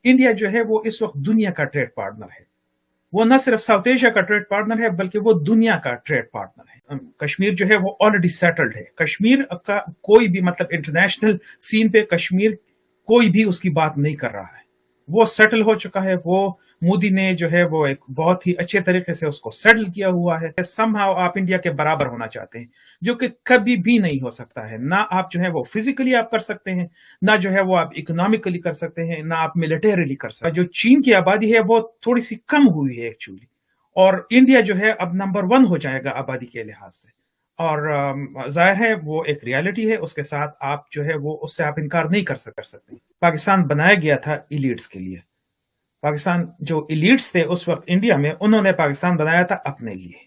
India जो है वो इस वक्त दुनिया का ट्रेड पार्टनर है। वो न सिर्फ साउथ एशिया का ट्रेड पार्टनर है बल्कि वो दुनिया का ट्रेड पार्टनर है। कश्मीर जो है वो ऑलरेडी सेटल्ड है। कश्मीर का कोई भी मतलब इंटरनेशनल सीन पे कश्मीर कोई भी उसकी बात नहीं कर रहा है, वो सेटल हो चुका है। वो मोदी ने जो है वो एक बहुत ही अच्छे तरीके से उसको सेटल किया हुआ है। समहाउ आप इंडिया के बराबर होना चाहते हैं, जो कि कभी भी नहीं हो सकता है। ना आप जो है वो फिजिकली आप कर सकते हैं, ना जो है वो आप इकोनॉमिकली कर सकते हैं, ना आप मिलिटरीली कर सकते हैं। जो चीन की आबादी है वो थोड़ी सी कम हुई है एक्चुअली, और इंडिया जो है अब नंबर 1 हो जाएगा आबादी के लिहाज से। और जाहिर है वो एक रियलिटी है, उसके साथ आप जो है वो उससे आप इनकार नहीं कर सकते। पाकिस्तान बनाया गया था इलीट्स के लिए। पाकिस्तान जो इलीट्स थे उस वक्त इंडिया में, उन्होंने पाकिस्तान बनाया था अपने लिए,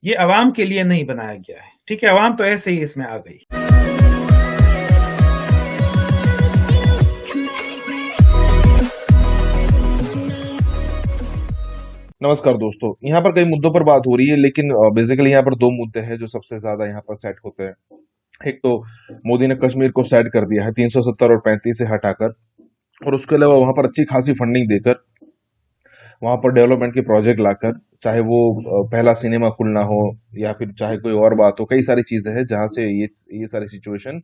ये अवाम के लिए नहीं बनाया गया है। ठीक है, अवाम तो ऐसे ही इसमें आ गई। नमस्कार दोस्तों, यहाँ पर कई मुद्दों पर बात हो रही है, लेकिन बेसिकली यहाँ पर दो मुद्दे हैं जो सबसे ज्यादा यहाँ पर सेट होते हैं। एक तो मोदी ने कश्मीर को सेट कर दिया है 370 और 35 से हटाकर, और उसके अलावा वहां पर अच्छी खासी फंडिंग देकर, वहां पर डेवलपमेंट के प्रोजेक्ट लाकर, चाहे वो पहला सिनेमा खुलना हो या फिर चाहे कोई और बात हो, कई सारी चीजें हैं जहां से ये सारी सिचुएशन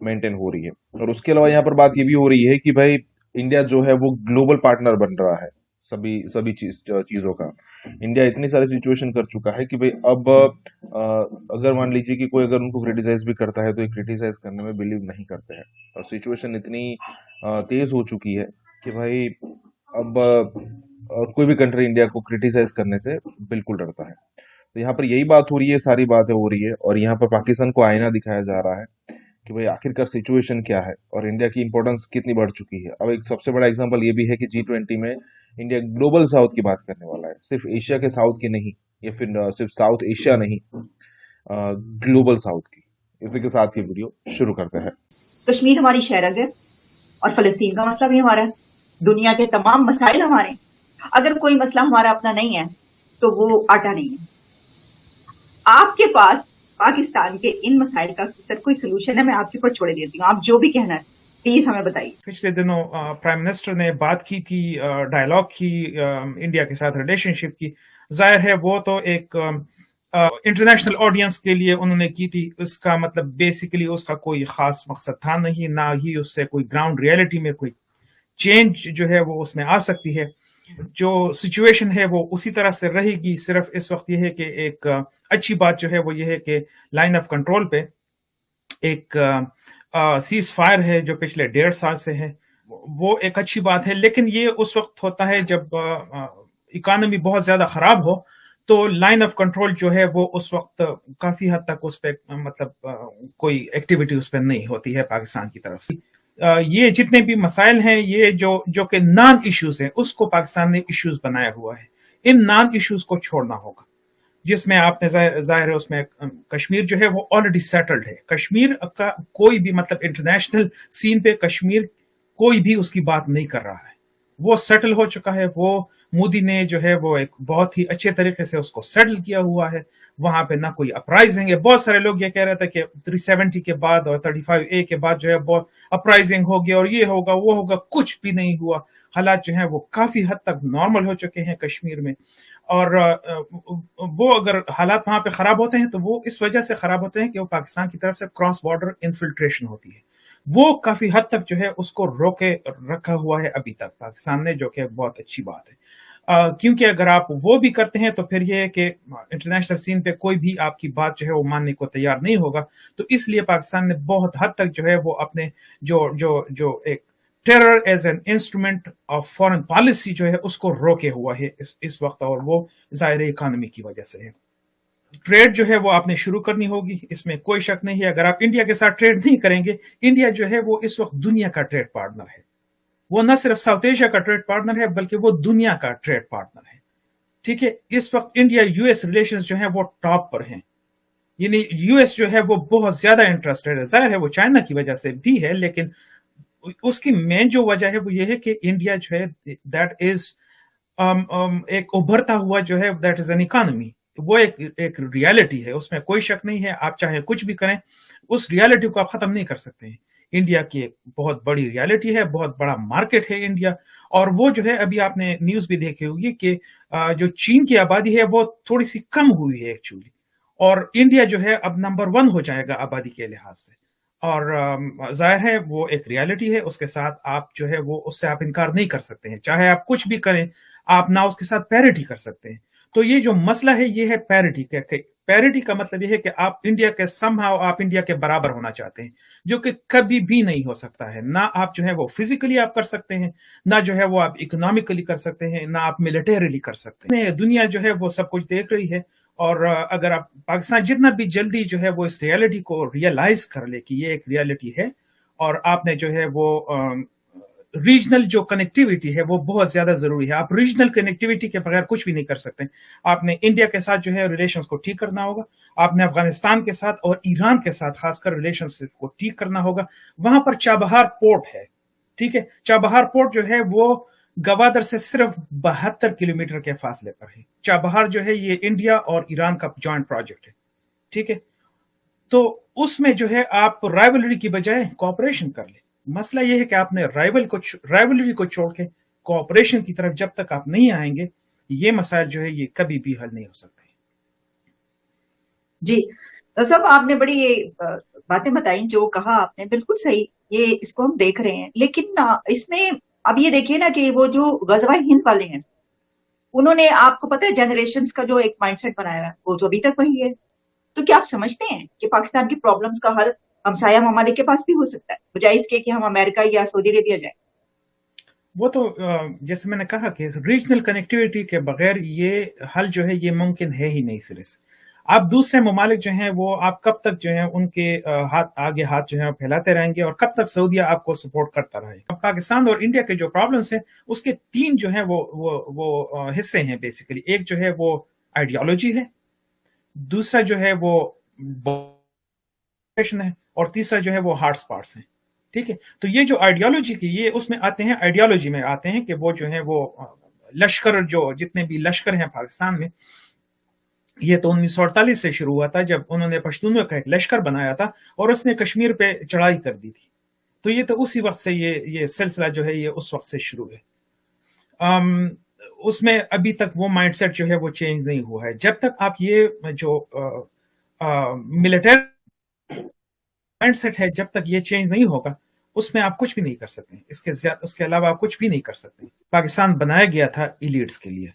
मेंटेन हो रही है। और उसके अलावा यहाँ पर बात ये भी हो रही है कि भाई इंडिया जो है वो ग्लोबल पार्टनर बन रहा है सभी सभी चीजों का। इंडिया इतनी सारी सिचुएशन कर चुका है कि भाई अब अगर मान लीजिए कि कोई अगर उनको क्रिटिसाइज भी करता है तो ये क्रिटिसाइज करने में बिलीव नहीं करते हैं, और सिचुएशन इतनी तेज हो चुकी है कि भाई अब कोई भी कंट्री इंडिया को क्रिटिसाइज करने से बिल्कुल डरता है। तो यहाँ पर यही बात हो रही है, सारी बातें हो रही है, और यहाँ पर पाकिस्तान को आईना दिखाया जा रहा है कि भाई आखिरकार सिचुएशन क्या है और इंडिया की इंपॉर्टेंस कितनी बढ़ चुकी है। अब एक सबसे बड़ा एग्जांपल ये भी है कि G20 में इंडिया ग्लोबल साउथ की बात करने वाला है, सिर्फ एशिया के साउथ की नहीं, या फिर सिर्फ साउथ एशिया नहीं, ग्लोबल साउथ की। इसी के साथ ये वीडियो शुरू करते हैं। कश्मीर हमारी शहरग है और फलस्तीन का मसला भी हमारा है, दुनिया के तमाम मसाइल हमारे। अगर कोई मसला हमारा अपना नहीं है तो वो आटा नहीं है। आपके पास पाकिस्तान के इन मसाइल का सर कोई सोल्यूशन है? मैं आपके ऊपर छोड़ देती हूँ, आप जो भी कहना है प्लीज हमें बताइए। पिछले दिनों प्राइम मिनिस्टर ने बात की थी, डायलॉग की इंडिया के साथ रिलेशनशिप की। जाहिर है वो तो एक इंटरनेशनल ऑडियंस के लिए उन्होंने की थी। उसका मतलब बेसिकली उसका कोई खास मकसद था नहीं, ना ही उससे कोई ग्राउंड रियलिटी में कोई चेंज जो है वो उसमें आ सकती है। जो सिचुएशन है वो उसी तरह से रहेगी। सिर्फ इस वक्त ये है कि एक अच्छी बात जो है वो ये है कि लाइन ऑफ कंट्रोल पे एक सीज फायर है जो पिछले 1.5 साल से है, वो एक अच्छी बात है। लेकिन ये उस वक्त होता है जब इकोनॉमी बहुत ज्यादा खराब हो, तो लाइन ऑफ कंट्रोल जो है वो उस वक्त काफी हद तक उस पर मतलब कोई एक्टिविटी उस पर नहीं होती है पाकिस्तान की तरफ से। ये जितने भी मसाइल हैं, ये जो कि नॉन इश्यूज हैं, उसको पाकिस्तान ने इश्यूज बनाया हुआ है। इन नॉन इश्यूज को छोड़ना होगा, जिसमें आपने जाहिर है उसमें कश्मीर जो है वो ऑलरेडी सेटल्ड है। कश्मीर का कोई भी मतलब इंटरनेशनल सीन पे कश्मीर कोई भी उसकी बात नहीं कर रहा है, वो सेटल हो चुका है। वो मोदी ने जो है वो एक बहुत ही अच्छे तरीके से उसको सेटल किया हुआ है। वहां पे ना कोई अपराइजिंग है। बहुत सारे लोग ये कह रहे थे कि 370 के बाद और 35A के बाद जो है बहुत अपराइजिंग होगी और ये होगा वो होगा, कुछ भी नहीं हुआ। हालात जो है वो काफी हद तक नॉर्मल हो चुके हैं कश्मीर में। और वो अगर हालात वहां पे खराब होते हैं तो वो इस वजह से खराब होते हैं कि वो पाकिस्तान की तरफ से क्रॉस बॉर्डर इन्फिल्ट्रेशन होती है। वो काफी हद तक जो है उसको रोके रखा हुआ है अभी तक पाकिस्तान ने, जो कि बहुत अच्छी बात है। क्योंकि अगर आप वो भी करते हैं तो फिर ये है कि इंटरनेशनल सीन पे कोई भी आपकी बात जो है वो मानने को तैयार नहीं होगा। तो इसलिए पाकिस्तान ने बहुत हद तक जो है वो अपने जो एक terror as an instrument of foreign policy जो है उसको रोके हुआ है इस वक्त, और वो जाहिर इकोनॉमी की वजह से है। ट्रेड जो है वो आपने शुरू करनी होगी, इसमें कोई शक नहीं है। अगर आप इंडिया के साथ ट्रेड नहीं करेंगे, इंडिया जो है वो इस वक्त दुनिया का ट्रेड पार्टनर है। वो न सिर्फ साउथ एशिया का ट्रेड पार्टनर है बल्कि वो दुनिया का ट्रेड पार्टनर है। ठीक है, इस वक्त इंडिया यूएस रिलेशंस जो है वो टॉप पर हैं। यानी यूएस जो है वो बहुत ज्यादा इंटरेस्टेड है। जाहिर है वो चाइना की वजह से भी है, लेकिन उसकी मेन जो वजह है वो ये है कि इंडिया जो है दैट इज एक उभरता हुआ जो है दैट इज एन इकोनॉमी। वो एक रियलिटी है, उसमें कोई शक नहीं है। आप चाहे कुछ भी करें, उस रियलिटी को आप खत्म नहीं कर सकते हैं। इंडिया की एक बहुत बड़ी रियलिटी है, बहुत बड़ा मार्केट है इंडिया, اور وہ جو ہے ابھی آپ نے نیوز بھی دیکھی ہوگی کہ جو چین کی آبادی ہے وہ تھوڑی سی کم ہوئی ہے ایکچولی، اور انڈیا جو ہے اب نمبر 1 ہو جائے گا آبادی کے لحاظ سے، اور ظاہر ہے وہ ایک ریالٹی ہے، اس کے ساتھ آپ جو ہے وہ اس سے آپ انکار نہیں کر سکتے ہیں، چاہے آپ کچھ بھی کریں آپ نہ اس کے ساتھ پیرٹی کر سکتے ہیں۔ تو یہ جو مسئلہ ہے یہ ہے پیرٹی کا، پیرٹی کا مطلب یہ ہے کہ آپ انڈیا کے آپ انڈیا کے برابر ہونا چاہتے ہیں، جو کہ کبھی بھی نہیں ہو سکتا ہے، نہ آپ جو ہے وہ فزیکلی آپ کر سکتے ہیں، نہ جو ہے وہ آپ اکنامکلی کر سکتے ہیں، نہ آپ ملٹریلی کر سکتے ہیں۔ دنیا جو ہے وہ سب کچھ دیکھ رہی ہے، اور اگر آپ پاکستان جتنا بھی جلدی جو ہے وہ اس ریالٹی کو ریئلائز کر لے کہ یہ ایک ریالٹی ہے، اور آپ نے جو ہے وہ ریجنل جو کنیکٹیویٹی ہے وہ بہت زیادہ ضروری ہے، آپ ریجنل کنیکٹیویٹی کے بغیر کچھ بھی نہیں کر سکتے۔ آپ نے انڈیا کے ساتھ جو ہے ریلیشنز کو ٹھیک کرنا ہوگا، آپ نے افغانستان کے ساتھ اور ایران کے ساتھ خاص کر ریلیشنز کو ٹھیک کرنا ہوگا۔ وہاں پر چابہار پورٹ ہے، ٹھیک ہے، چابہار پورٹ جو ہے وہ گوادر سے صرف 72 کلومیٹر کے فاصلے پر ہے۔ چابہار جو ہے یہ انڈیا اور ایران کا جوائنٹ پروجیکٹ ہے، ٹھیک ہے، تو اس میں جو ہے آپ رائیولری کی بجائے کوآپریشن کر لیں۔ مسئلہ یہ ہے کہ آپ نے رائیولری کو چھوڑ کے کوآپریشن کی طرف جب تک آپ نہیں آئیں گے، یہ مسائل جو ہے یہ کبھی بھی حل نہیں ہو سکتے۔ جی صاحب، آپ نے بڑی باتیں بتائیں، جو کہا آپ نے بالکل صحیح، یہ اس کو ہم دیکھ رہے ہیں، لیکن اس میں اب یہ دیکھیے نا کہ وہ جو غزوہ ہند والے ہیں، انہوں نے آپ کو پتہ ہے جنریشنز کا جو ایک مائنڈ سیٹ بنایا ہے وہ تو ابھی تک وہی ہے۔ تو کیا آپ سمجھتے ہیں کہ پاکستان کی پرابلمز کا حل ہمسایہ ممالک کے پاس بھی ہو سکتا ہے، بجائے اس کے کہ ہم امریکہ یا سعودی عربیہ جائیں؟ وہ تو جیسے میں نے کہا کہ ریجنل کنیکٹیویٹی کے بغیر یہ حل جو ہے یہ ممکن ہے ہی نہیں سرے سے۔ آپ دوسرے ممالک جو ہیں وہ آپ کب تک جو ہے ان کے آگے ہاتھ جو ہے پھیلاتے رہیں گے، اور کب تک سعودیہ آپ کو سپورٹ کرتا رہے گا؟ پاکستان اور انڈیا کے جو پرابلمس ہیں اس کے 3 جو ہیں وہ حصے ہیں بیسیکلی۔ ایک جو ہے وہ آئیڈیالوجی ہے، دوسرا جو ہے وہ ہے، اور تیسرا جو ہے وہ ہارٹ اسپاٹس ہیں، ٹھیک ہے۔ تو یہ جو آئیڈیالوجی کی یہ اس میں آتے ہیں، آئیڈیالوجی میں آتے ہیں کہ وہ جو ہیں وہ لشکر، جو جتنے بھی لشکر ہیں پاکستان میں، یہ تو 1948 سے شروع ہوا تھا جب انہوں نے پشتونوں کا ایک لشکر بنایا تھا اور اس نے کشمیر پہ چڑھائی کر دی تھی۔ تو یہ تو اسی وقت سے یہ سلسلہ جو ہے یہ اس وقت سے شروع ہے۔ اس میں ابھی تک وہ مائنڈ سیٹ جو ہے وہ چینج نہیں ہوا ہے۔ جب تک آپ یہ جو ملٹری مائنڈ سیٹ ہے جب تک یہ چینج نہیں ہوگا، اس میں آپ کچھ بھی نہیں کر سکتے، اس کے علاوہ آپ کچھ بھی نہیں کر سکتے۔ پاکستان بنایا گیا تھا ایلیٹس کے لیے،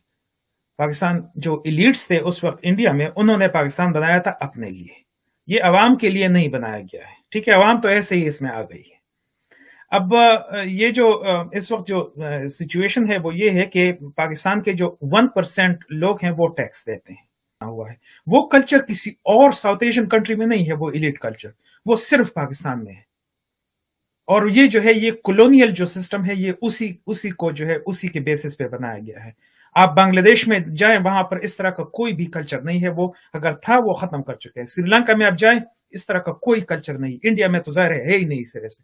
پاکستان جو ایلیٹس تھے اس وقت انڈیا میں، انہوں نے پاکستان بنایا تھا اپنے لیے، یہ عوام کے لیے نہیں بنایا گیا ہے، ٹھیک ہے۔ عوام تو ایسے ہی اس میں آ گئی ہے۔ اب یہ جو اس وقت جو سچویشن ہے وہ یہ ہے کہ پاکستان کے جو 1% لوگ ہیں وہ ٹیکس دیتے ہیں، ہوا ہے وہ کلچر کسی اور ساؤتھ ایشین کنٹری میں نہیں ہے، وہ ایلیٹ کلچر وہ صرف پاکستان میں ہے۔ اور یہ جو ہے یہ کولونیل جو سسٹم ہے یہ اسی کو جو ہے اسی کے بیسس پہ بنایا گیا ہے۔ آپ بنگلہ دیش میں جائیں، وہاں پر اس طرح کا کوئی بھی کلچر نہیں ہے، وہ اگر تھا وہ ختم کر چکے ہیں۔ سری لنکا میں آپ جائیں، اس طرح کا کوئی کلچر نہیں۔ انڈیا میں تو ظاہر ہے ہی نہیں اس طرح سے۔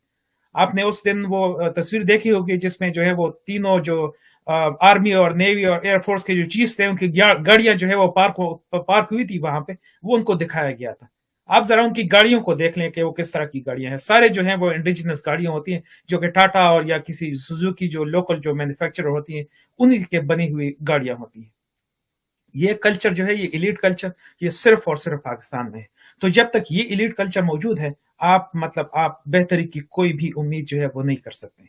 آپ نے اس دن وہ تصویر دیکھی ہوگی جس میں جو ہے وہ تینوں جو آرمی اور نیوی اور ایئر فورس کے جو چیفز تھے، ان کی گاڑیاں جو ہے وہ پارک ہوئی تھی وہاں پہ، وہ ان کو دکھایا گیا تھا۔ آپ ذرا ان کی گاڑیوں کو دیکھ لیں کہ وہ کس طرح کی گاڑیاں ہیں۔ سارے جو ہیں وہ انڈیجنس گاڑیاں ہوتی ہیں، جو کہ ٹاٹا اور یا کسی سوزوکی جو لوکل جو مینوفیکچرر ہوتی ہیں انہی کے بنی ہوئی گاڑیاں ہوتی ہیں۔ یہ کلچر جو ہے یہ ایلیٹ کلچر یہ صرف اور صرف پاکستان میں ہے۔ تو جب تک یہ ایلیٹ کلچر موجود ہے، آپ بہتری کی کوئی بھی امید جو ہے وہ نہیں کر سکتے۔